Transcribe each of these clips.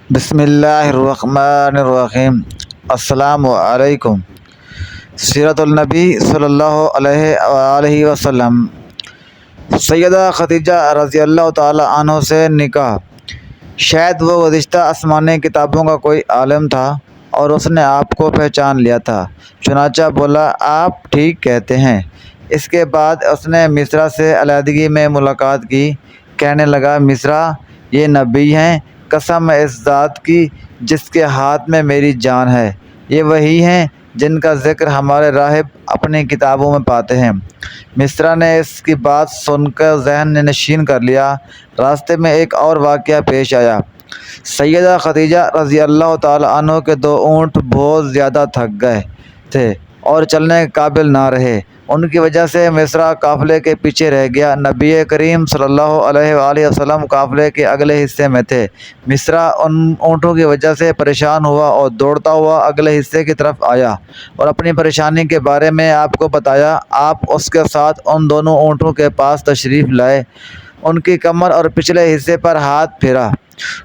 بسم اللہ الرحمن الرحیم۔ السلام علیکم۔ سیرت النبی صلی اللہ علیہ وآلہ وسلم۔ سیدہ خدیجہ رضی اللہ تعالی عنہ سے نکاح۔ شاید وہ گزشتہ آسمانی کتابوں کا کوئی عالم تھا اور اس نے آپ کو پہچان لیا تھا، چنانچہ بولا، آپ ٹھیک کہتے ہیں۔ اس کے بعد اس نے مصرع سے علیحدگی میں ملاقات کی۔ کہنے لگا، مصرع، یہ نبی ہیں، قسم ہے اس ذات کی جس کے ہاتھ میں میری جان ہے، یہ وہی ہیں جن کا ذکر ہمارے راہب اپنی کتابوں میں پاتے ہیں۔ مصرع نے اس کی بات سن کر ذہن نشین کر لیا۔ راستے میں ایک اور واقعہ پیش آیا۔ سیدہ خدیجہ رضی اللہ تعالی عنہ کے 2 اونٹ بہت زیادہ تھک گئے تھے اور چلنے کے قابل نہ رہے۔ ان کی وجہ سے مصرع قافلے کے پیچھے رہ گیا۔ نبی کریم صلی اللہ علیہ وآلہ وسلم قافلے کے اگلے حصے میں تھے۔ مصرع ان اونٹوں کی وجہ سے پریشان ہوا اور دوڑتا ہوا اگلے حصے کی طرف آیا اور اپنی پریشانی کے بارے میں آپ کو بتایا۔ آپ اس کے ساتھ ان دونوں اونٹوں کے پاس تشریف لائے، ان کی کمر اور پچھلے حصے پر ہاتھ پھیرا،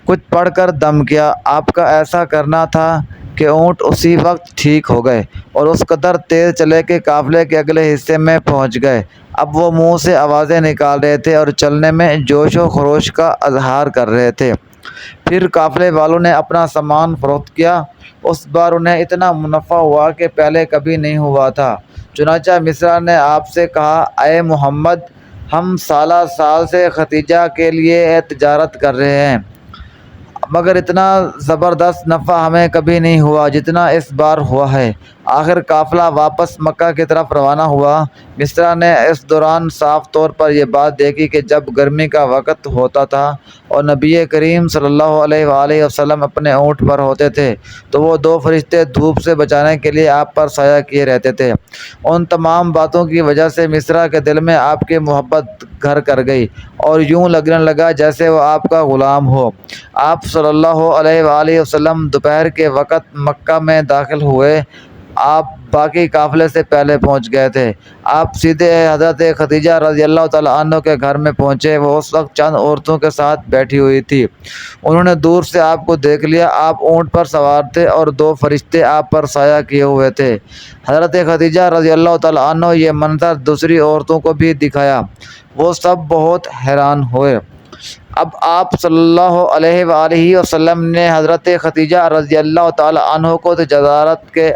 کچھ پڑھ کر دم کیا۔ آپ کا ایسا کرنا تھا کہ اونٹ اسی وقت ٹھیک ہو گئے اور اس قدر تیز چلے کہ قافلے کے اگلے حصے میں پہنچ گئے۔ اب وہ منہ سے آوازیں نکال رہے تھے اور چلنے میں جوش و خروش کا اظہار کر رہے تھے۔ پھر قافلے والوں نے اپنا سامان فروخت کیا۔ اس بار انہیں اتنا منافع ہوا کہ پہلے کبھی نہیں ہوا تھا۔ چنانچہ مصرع نے آپ سے کہا، اے محمد، ہم سالہ سال سے خدیجہ کے لیے تجارت کر رہے ہیں، مگر اتنا زبردست نفع ہمیں کبھی نہیں ہوا جتنا اس بار ہوا ہے۔ آخر قافلہ واپس مکہ کی طرف روانہ ہوا۔ مصرع نے اس دوران صاف طور پر یہ بات دیکھی کہ جب گرمی کا وقت ہوتا تھا اور نبی کریم صلی اللہ علیہ وآلہ وسلم اپنے اونٹ پر ہوتے تھے تو وہ 2 فرشتے دھوپ سے بچانے کے لیے آپ پر سایہ کیے رہتے تھے۔ ان تمام باتوں کی وجہ سے مصرع کے دل میں آپ کی محبت گھر کر گئی اور یوں لگنے لگا جیسے وہ آپ کا غلام ہو۔ آپ صلی اللہ علیہ وآلہ وسلم دوپہر کے وقت مکہ میں داخل ہوئے۔ آپ باقی قافلے سے پہلے پہنچ گئے تھے۔ آپ سیدھے حضرت خدیجہ رضی اللہ تعالی عنہ کے گھر میں پہنچے۔ وہ اس وقت چند عورتوں کے ساتھ بیٹھی ہوئی تھی۔ انہوں نے دور سے آپ کو دیکھ لیا۔ آپ اونٹ پر سوار تھے اور 2 فرشتے آپ پر سایہ کیے ہوئے تھے۔ حضرت خدیجہ رضی اللہ تعالی عنہ یہ منظر دوسری عورتوں کو بھی دکھایا۔ وہ سب بہت حیران ہوئے۔ اب آپ صلی اللہ علیہ وآلہ وسلم نے حضرت خدیجہ رضی اللہ تعالی عنہ کو تجارت کے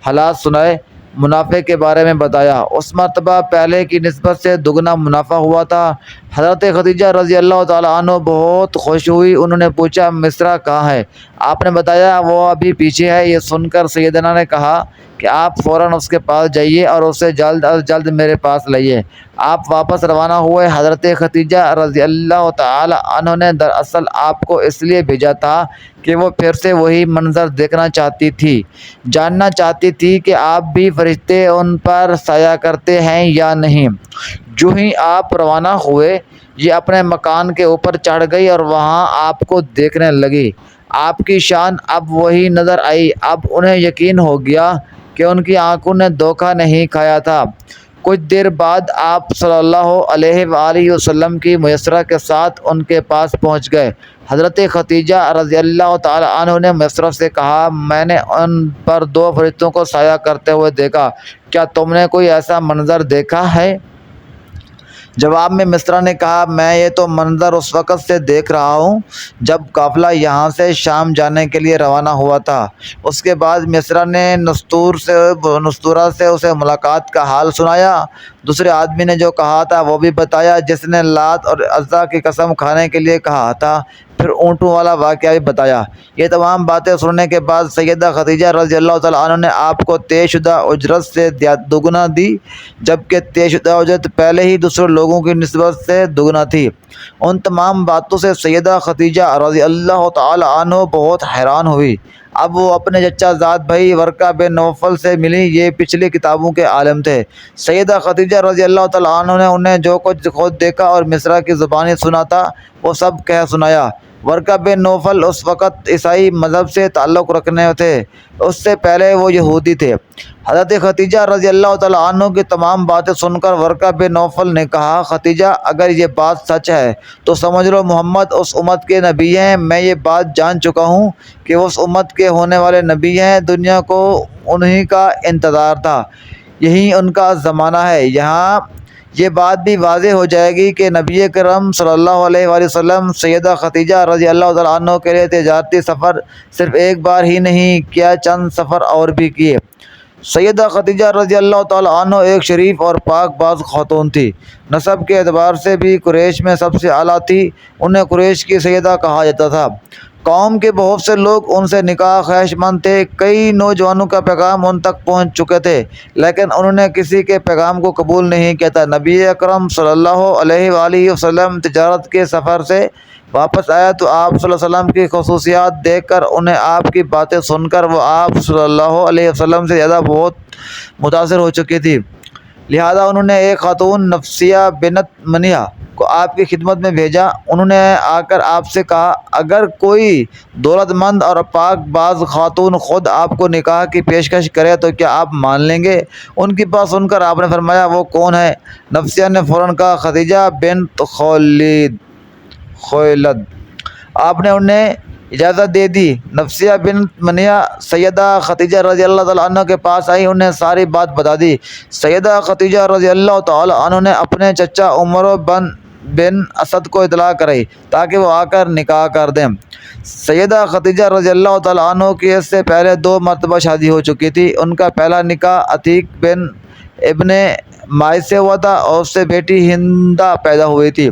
حالات سنائے، منافع کے بارے میں بتایا۔ اس مرتبہ پہلے کی نسبت سے دگنا منافع ہوا تھا۔ حضرت خدیجہ رضی اللہ تعالی عنہ بہت خوش ہوئی۔ انہوں نے پوچھا، مصرع کہاں ہے؟ آپ نے بتایا وہ ابھی پیچھے ہے۔ یہ سن کر سیدنا نے کہا کہ آپ فوراً اس کے پاس جائیے اور اسے جلد از جلد میرے پاس لائیے۔ آپ واپس روانہ ہوئے۔ حضرت خدیجہ رضی اللہ تعالی عنہ نے دراصل آپ کو اس لیے بھیجا تھا کہ وہ پھر سے وہی منظر دیکھنا چاہتی تھی، جاننا چاہتی تھی کہ آپ بھی فرشتے ان پر سایہ کرتے ہیں یا نہیں۔ جو ہی آپ روانہ ہوئے، یہ اپنے مکان کے اوپر چڑھ گئی اور وہاں آپ کو دیکھنے لگی۔ آپ کی شان اب وہی نظر آئی۔ اب انہیں یقین ہو گیا کہ ان کی آنکھوں نے دھوکہ نہیں کھایا تھا۔ کچھ دیر بعد آپ صلی اللہ علیہ وآلہ وسلم کی مصرع کے ساتھ ان کے پاس پہنچ گئے۔ حضرت خدیجہ رضی اللہ تعالی عنہ نے مصرع سے کہا، میں نے ان پر 2 فرشتوں کو سایہ کرتے ہوئے دیکھا، کیا تم نے کوئی ایسا منظر دیکھا ہے؟ جواب میں مصرع نے کہا، میں یہ تو منظر اس وقت سے دیکھ رہا ہوں جب قافلہ یہاں سے شام جانے کے لیے روانہ ہوا تھا۔ اس کے بعد مصرع نے نستورہ سے اسے ملاقات کا حال سنایا۔ دوسرے آدمی نے جو کہا تھا وہ بھی بتایا، جس نے لات اور عزا کی قسم کھانے کے لیے کہا تھا۔ پھر اونٹوں والا واقعہ بھی بتایا۔ یہ تمام باتیں سننے کے بعد سیدہ خدیجہ رضی اللہ تعالی عنہ نے آپ کو طے شدہ اجرت سے دگنا دی، جبکہ طے شدہ اجرت پہلے ہی دوسرے لوگوں کی نسبت سے دگنا تھی۔ ان تمام باتوں سے سیدہ خدیجہ رضی اللہ تعالی عنہ بہت حیران ہوئی۔ اب وہ اپنے چچا زاد بھائی ورقہ بن نوفل سے ملی۔ یہ پچھلی کتابوں کے عالم تھے۔ سیدہ خدیجہ رضی اللہ تعالی عنہ نے انہیں جو کچھ خود دیکھا اور مصرع کی زبانی سنا تھا وہ سب کہہ سنایا۔ ورقہ بن نوفل اس وقت عیسائی مذہب سے تعلق رکھنے تھے، اس سے پہلے وہ یہودی تھے۔ حضرت ختیجہ رضی اللہ تعالیٰ عنہ کی تمام باتیں سن کر ورقہ بن نوفل نے کہا، ختیجہ اگر یہ بات سچ ہے تو سمجھ لو محمد اس امت کے نبی ہیں۔ میں یہ بات جان چکا ہوں کہ وہ اس امت کے ہونے والے نبی ہیں، دنیا کو انہی کا انتظار تھا، یہی ان کا زمانہ ہے۔ یہاں یہ بات بھی واضح ہو جائے گی کہ نبی کرم صلی اللہ علیہ وآلہ وسلم سیدہ ختیجہ رضی اللہ تعالیٰ عنہ کے لیے تجارتی سفر صرف ایک بار ہی نہیں کیا، چند سفر اور بھی کیے۔ سیدہ ختیجہ رضی اللہ تعالیٰ عنہ ایک شریف اور پاک باز خاتون تھی، نسب کے اعتبار سے بھی قریش میں سب سے اعلیٰ تھی، انہیں قریش کی سیدہ کہا جاتا تھا۔ قوم کے بہت سے لوگ ان سے نکاح خواہش مند تھے، کئی نوجوانوں کا پیغام ان تک پہنچ چکے تھے، لیکن انہوں نے کسی کے پیغام کو قبول نہیں کیا تھا۔ نبی اکرم صلی اللہ علیہ وآلہ وسلم تجارت کے سفر سے واپس آیا تو آپ صلی اللہ علیہ وسلم کی خصوصیات دیکھ کر، انہیں آپ کی باتیں سن کر وہ آپ صلی اللہ علیہ وسلم سے زیادہ بہت متاثر ہو چکی تھی، لہذا انہوں نے ایک خاتون نفسیہ بنت منیہ کو آپ کی خدمت میں بھیجا۔ انہوں نے آ کر آپ سے کہا، اگر کوئی دولت مند اور پاک باز خاتون خود آپ کو نکاح کی پیشکش کرے تو کیا آپ مان لیں گے؟ ان کی بات سن کر آپ نے فرمایا، وہ کون ہے؟ نفسیہ نے فوراً کہا، ختیجہ بنت خویلد۔ آپ نے انہیں اجازت دے دی۔ نفسیہ بنت منیہ سیدہ ختیجہ رضی اللہ تعالیٰ عنہ کے پاس آئی، انہیں ساری بات بتا دی۔ سیدہ ختیجہ رضی اللہ تعالیٰ عنہ نے اپنے چچا عمر بن اسد کو اطلاع کرائی تاکہ وہ آ کر نکاح کر دیں۔ سیدہ ختیجہ رضی اللہ تعالیٰ عنہ کی اس سے پہلے 2 مرتبہ شادی ہو چکی تھی۔ ان کا پہلا نکاح عتیق بن ابن مائز سے ہوا تھا اور اس سے بیٹی ہندہ پیدا ہوئی تھی۔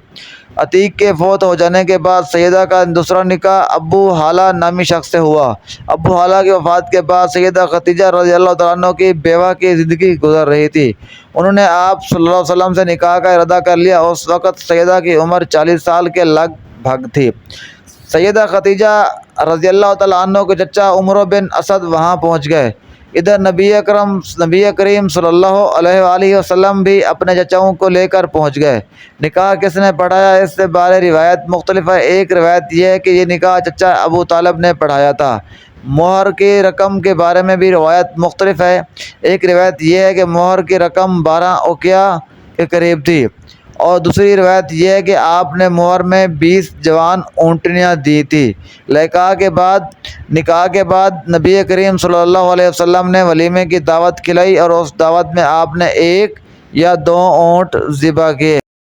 عتیق کے فوت ہو جانے کے بعد سیدہ کا دوسرا نکاح ابو حالہ نامی شخص سے ہوا۔ ابو حالہ کی وفات کے بعد سیدہ ختیجہ رضی اللہ تعالیٰ عنہ کی بیوہ کی زندگی گزر رہی تھی۔ انہوں نے آپ صلی اللہ علیہ وسلم سے نکاح کا ارادہ کر لیا۔ اس وقت سیدہ کی عمر 40 سال کے لگ بھگ تھی۔ سیدہ ختیجہ رضی اللہ تعالیٰ عنہ کے چچا عمر بن اسد وہاں پہنچ گئے۔ ادھر نبی کریم صلی اللہ علیہ وآلہ وسلم بھی اپنے چچاؤں کو لے کر پہنچ گئے۔ نکاح کس نے پڑھایا، اس سے بارے روایت مختلف ہے۔ ایک روایت یہ ہے کہ یہ نکاح چچا ابو طالب نے پڑھایا تھا۔ مہر کی رقم کے بارے میں بھی روایت مختلف ہے۔ ایک روایت یہ ہے کہ مہر کی رقم 12 اوقیہ کے قریب تھی، اور دوسری روایت یہ ہے کہ آپ نے مہر میں 20 جوان اونٹنیاں دی تھی۔ نکاح کے بعد نبی کریم صلی اللہ علیہ وسلم نے ولیمے کی دعوت کھلائی اور اس دعوت میں آپ نے 1 یا 2 اونٹ ذبح کیے۔